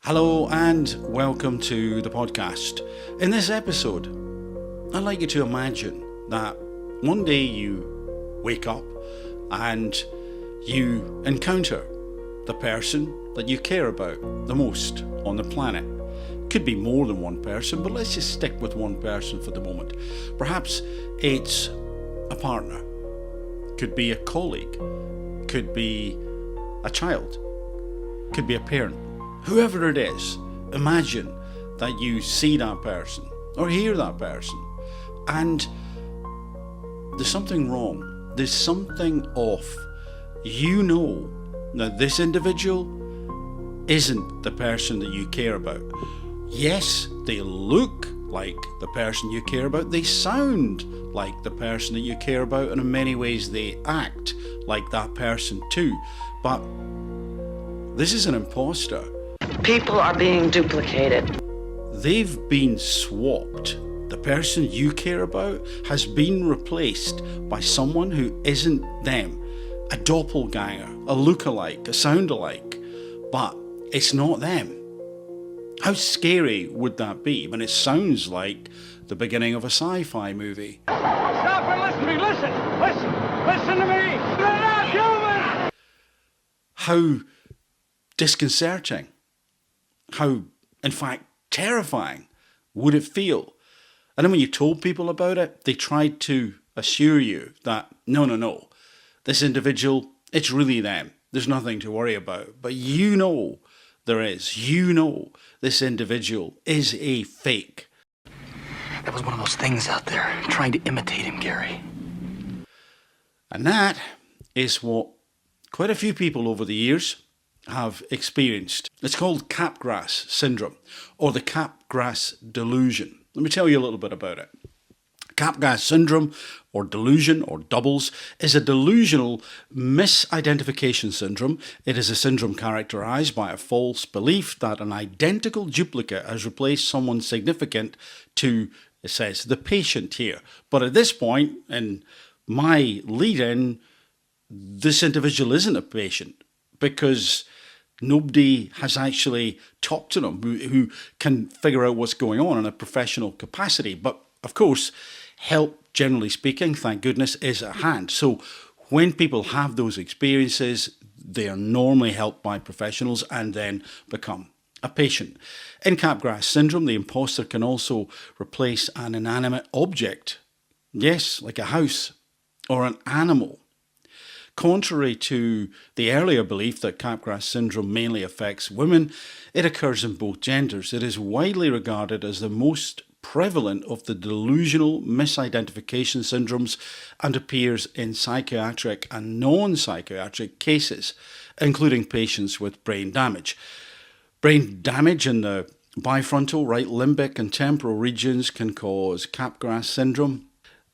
Hello and welcome to the podcast. In this episode, I'd like you to imagine that one day you wake up and you encounter the person that you care about the most on the planet. Could be more than one person, but let's just stick with one person for the moment. Perhaps it's a partner, could be a colleague, could be a child, could be a parent. Whoever it is, imagine that you see that person or hear that person and there's something wrong, there's something off. You know that this individual isn't the person that you care about. Yes, they look like the person you care about, they sound like the person that you care about, and in many ways they act like that person too. But this is an imposter. People are being duplicated. They've been swapped. The person you care about has been replaced by someone who isn't them. A doppelgänger, a look-alike, a sound-alike. But it's not them. How scary would that be when it sounds like the beginning of a sci-fi movie? Stop and listen to me, listen to me! They're not human! How disconcerting. How, in fact, terrifying would it feel? And then when you told people about it, they tried to assure you that, no, this individual, it's really them. There's nothing to worry about. But you know there is. You know this individual is a fake. That was one of those things out there, trying to imitate him, Gary. And that is what quite a few people over the years have experienced. It's called Capgras Syndrome, or the Capgras Delusion. Let me tell you a little bit about it. Capgras Syndrome, or delusion, or doubles, is a delusional misidentification syndrome. It is a syndrome characterized by a false belief that an identical duplicate has replaced someone significant to, it says, the patient here. But at this point, in my lead-in, this individual isn't a patient, because nobody has actually talked to them who can figure out what's going on in a professional capacity. But of course, help, generally speaking, thank goodness, is at hand. So when people have those experiences, they are normally helped by professionals and then become a patient. In Capgras syndrome, the imposter can also replace an inanimate object. Yes, like a house or an animal. Contrary to the earlier belief that Capgras syndrome mainly affects women, it occurs in both genders. It is widely regarded as the most prevalent of the delusional misidentification syndromes and appears in psychiatric and non-psychiatric cases, including patients with brain damage. Brain damage in the bifrontal, right limbic and temporal regions can cause Capgras syndrome.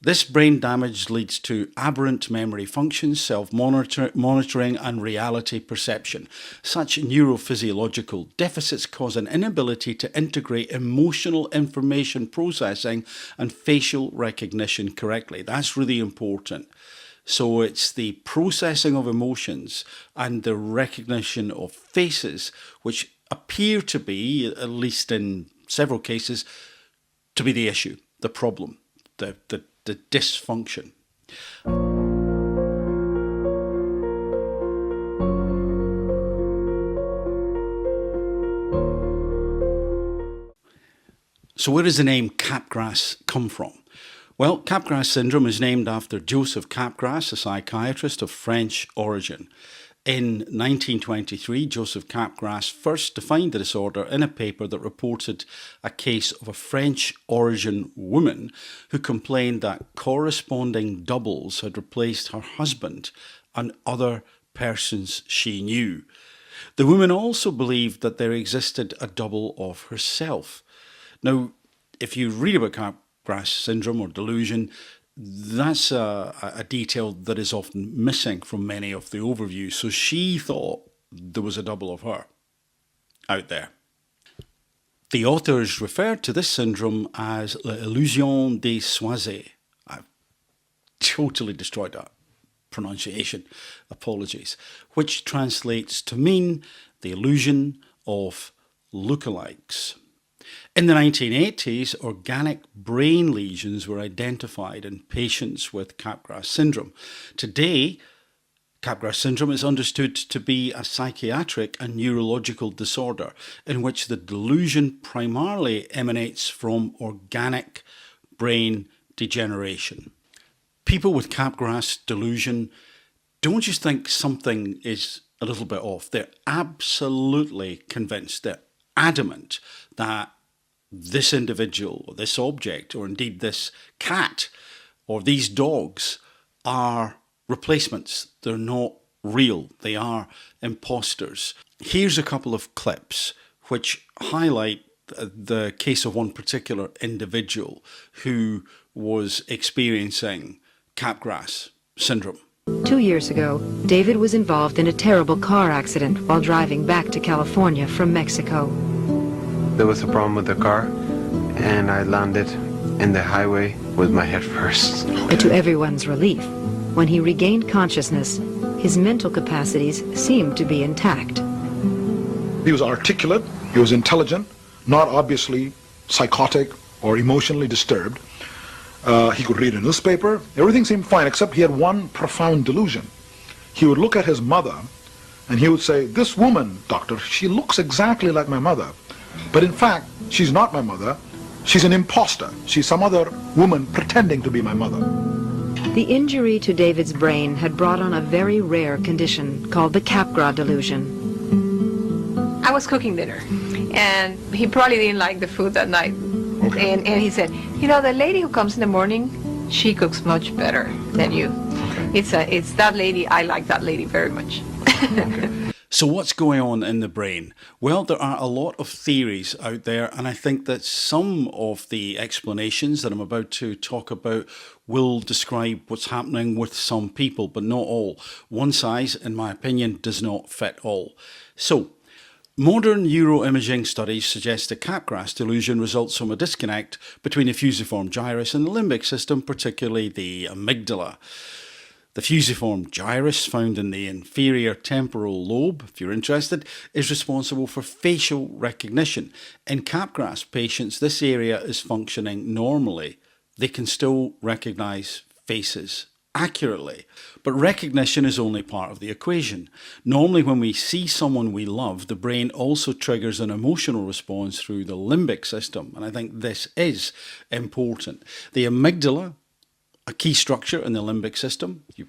This brain damage leads to aberrant memory functions, self-monitoring and reality perception. Such neurophysiological deficits cause an inability to integrate emotional information processing and facial recognition correctly. That's really important. So it's the processing of emotions and the recognition of faces which appear to be, at least in several cases, to be the issue, the problem, the dysfunction. So where does the name Capgras come from? Well, Capgras syndrome is named after Joseph Capgras, a psychiatrist of French origin. In 1923, Joseph Capgras first defined the disorder in a paper that reported a case of a French origin woman who complained that corresponding doubles had replaced her husband and other persons she knew. The woman also believed that there existed a double of herself. Now, if you read about Capgras syndrome or delusion, that's a detail that is often missing from many of the overviews. So she thought there was a double of her out there. The authors referred to this syndrome as l'illusion des sosies. I've totally destroyed that pronunciation, apologies, which translates to mean the illusion of lookalikes. In the 1980s, organic brain lesions were identified in patients with Capgras syndrome. Today, Capgras syndrome is understood to be a psychiatric and neurological disorder in which the delusion primarily emanates from organic brain degeneration. People with Capgras delusion don't just think something is a little bit off. They're absolutely convinced, they're adamant that this individual or this object or indeed this cat or these dogs are replacements. They're not real. They are imposters. Here's a couple of clips which highlight the case of one particular individual who was experiencing Capgras syndrome. 2 years ago, David was involved in a terrible car accident while driving back to California from Mexico. There was a problem with the car, and I landed in the highway with my head first. But to everyone's relief, when he regained consciousness, his mental capacities seemed to be intact. He was articulate, he was intelligent, not obviously psychotic or emotionally disturbed. He could read a newspaper. Everything seemed fine, except he had one profound delusion. He would look at his mother, and he would say, "This woman, doctor, she looks exactly like my mother. But in fact, she's not my mother. She's an imposter. She's some other woman pretending to be my mother." The injury to David's brain had brought on a very rare condition called the Capgras Delusion. I was cooking dinner, and he probably didn't like the food that night. Okay. And he said, "You know, the lady who comes in the morning, she cooks much better than you. Okay. It's that lady. I like that lady very much." Okay. So what's going on in the brain? Well, there are a lot of theories out there, and I think that some of the explanations that I'm about to talk about will describe what's happening with some people, but not all. One size, in my opinion, does not fit all. So, modern neuroimaging studies suggest that Capgras delusion results from a disconnect between the fusiform gyrus and the limbic system, particularly the amygdala. The fusiform gyrus, found in the inferior temporal lobe, if you're interested, is responsible for facial recognition. In Capgras patients, this area is functioning normally. They can still recognise faces accurately. But recognition is only part of the equation. Normally when we see someone we love, the brain also triggers an emotional response through the limbic system. And I think this is important. The amygdala, a key structure in the limbic system, you've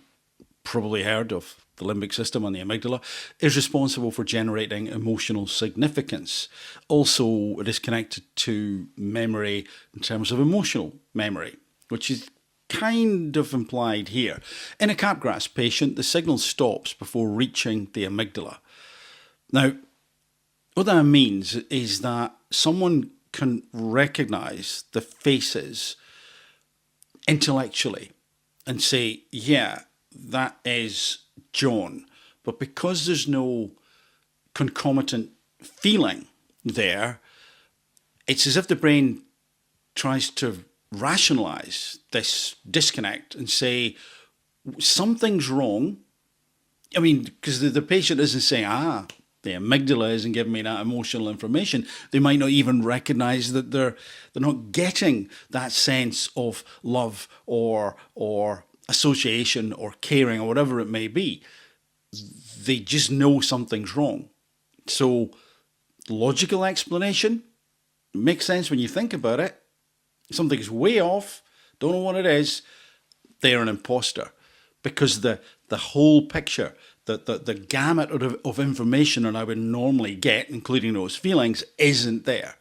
probably heard of the limbic system and the amygdala, is responsible for generating emotional significance. Also, it is connected to memory in terms of emotional memory, which is kind of implied here. In a Capgras patient, the signal stops before reaching the amygdala. Now, what that means is that someone can recognize the faces intellectually and say, yeah, that is John. But because there's no concomitant feeling there, it's as if the brain tries to rationalize this disconnect and say, something's wrong. I mean, because the patient isn't saying, the amygdala isn't giving me that emotional information. They might not even recognize that they're not getting that sense of love or association or caring or whatever it may be. They just know something's wrong. So logical explanation makes sense when you think about it. Something's way off, don't know what it is, they're an imposter. Because the whole picture, the gamut of information that I would normally get, including those feelings, isn't there.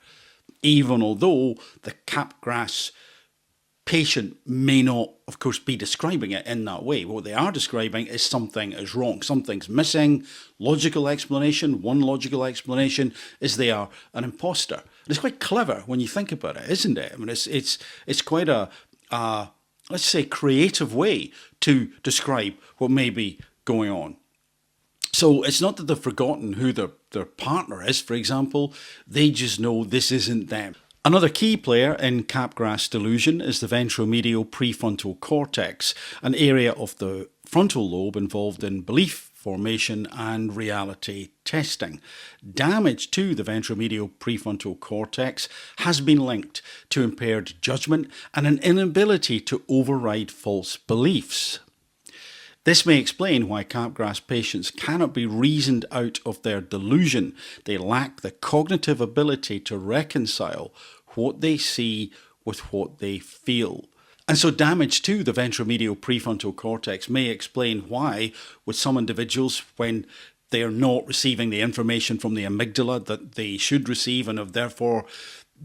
Even although the Capgras patient may not, of course, be describing it in that way. What they are describing is something is wrong. Something's missing. Logical explanation. One logical explanation is they are an imposter. And it's quite clever when you think about it, isn't it? I mean, it's quite a let's say, creative way to describe what may be going on. So it's not that they've forgotten who their partner is, for example. They just know this isn't them. Another key player in Capgras delusion is the ventromedial prefrontal cortex, an area of the frontal lobe involved in belief formation and reality testing. Damage to the ventromedial prefrontal cortex has been linked to impaired judgment and an inability to override false beliefs. This may explain why Capgras patients cannot be reasoned out of their delusion. They lack the cognitive ability to reconcile what they see with what they feel. And so damage to the ventromedial prefrontal cortex may explain why, with some individuals, when they are not receiving the information from the amygdala that they should receive and have therefore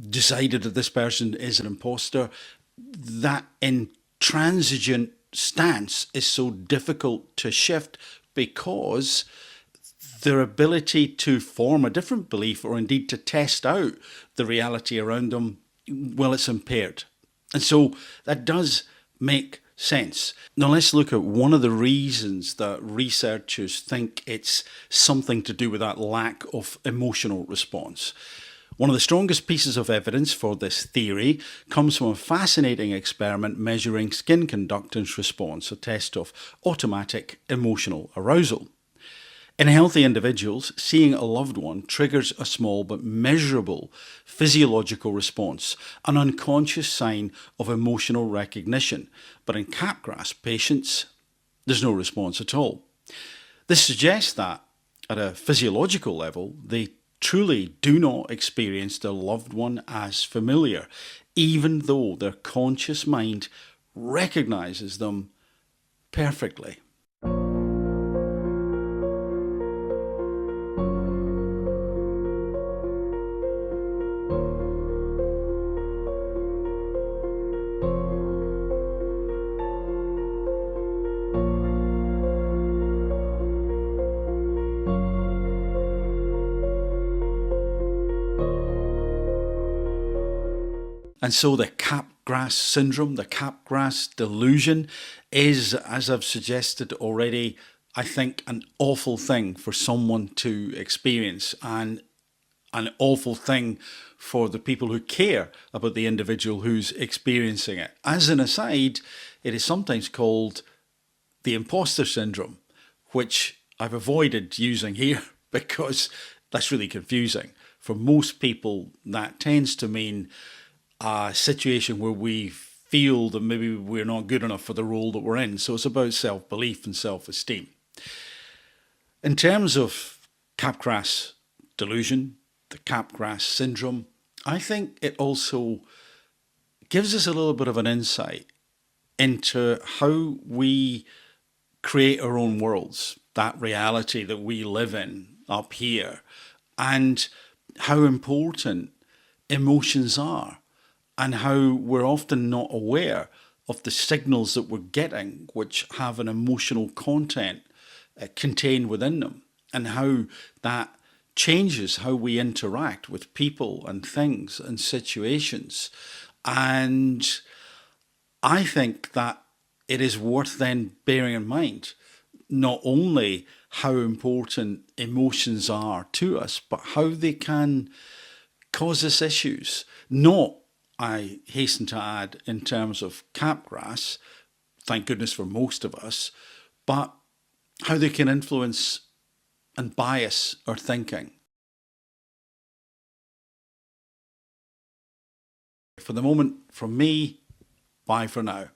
decided that this person is an imposter, that intransigent stance is so difficult to shift because their ability to form a different belief or indeed to test out the reality around them, well, it's impaired. And so that does make sense. Now let's look at one of the reasons that researchers think it's something to do with that lack of emotional response. One of the strongest pieces of evidence for this theory comes from a fascinating experiment measuring skin conductance response, a test of automatic emotional arousal. In healthy individuals, seeing a loved one triggers a small but measurable physiological response, an unconscious sign of emotional recognition. But in Capgras patients, there's no response at all. This suggests that, at a physiological level, they truly do not experience their loved one as familiar, even though their conscious mind recognizes them perfectly. And so the Capgras Syndrome, the Capgras Delusion is, as I've suggested already, I think an awful thing for someone to experience, and an awful thing for the people who care about the individual who's experiencing it. As an aside, it is sometimes called the imposter syndrome, which I've avoided using here because that's really confusing. For most people, that tends to mean a situation where we feel that maybe we're not good enough for the role that we're in. So it's about self-belief and self-esteem. In terms of Capgras Delusion, the Capgras Syndrome, I think it also gives us a little bit of an insight into how we create our own worlds, that reality that we live in up here, and how important emotions are, and how we're often not aware of the signals that we're getting which have an emotional content contained within them, and how that changes how we interact with people and things and situations. And I think that it is worth then bearing in mind not only how important emotions are to us, but how they can cause us issues. Not, I hasten to add, in terms of Capgras, thank goodness for most of us, but how they can influence and bias our thinking. For the moment, from me, bye for now.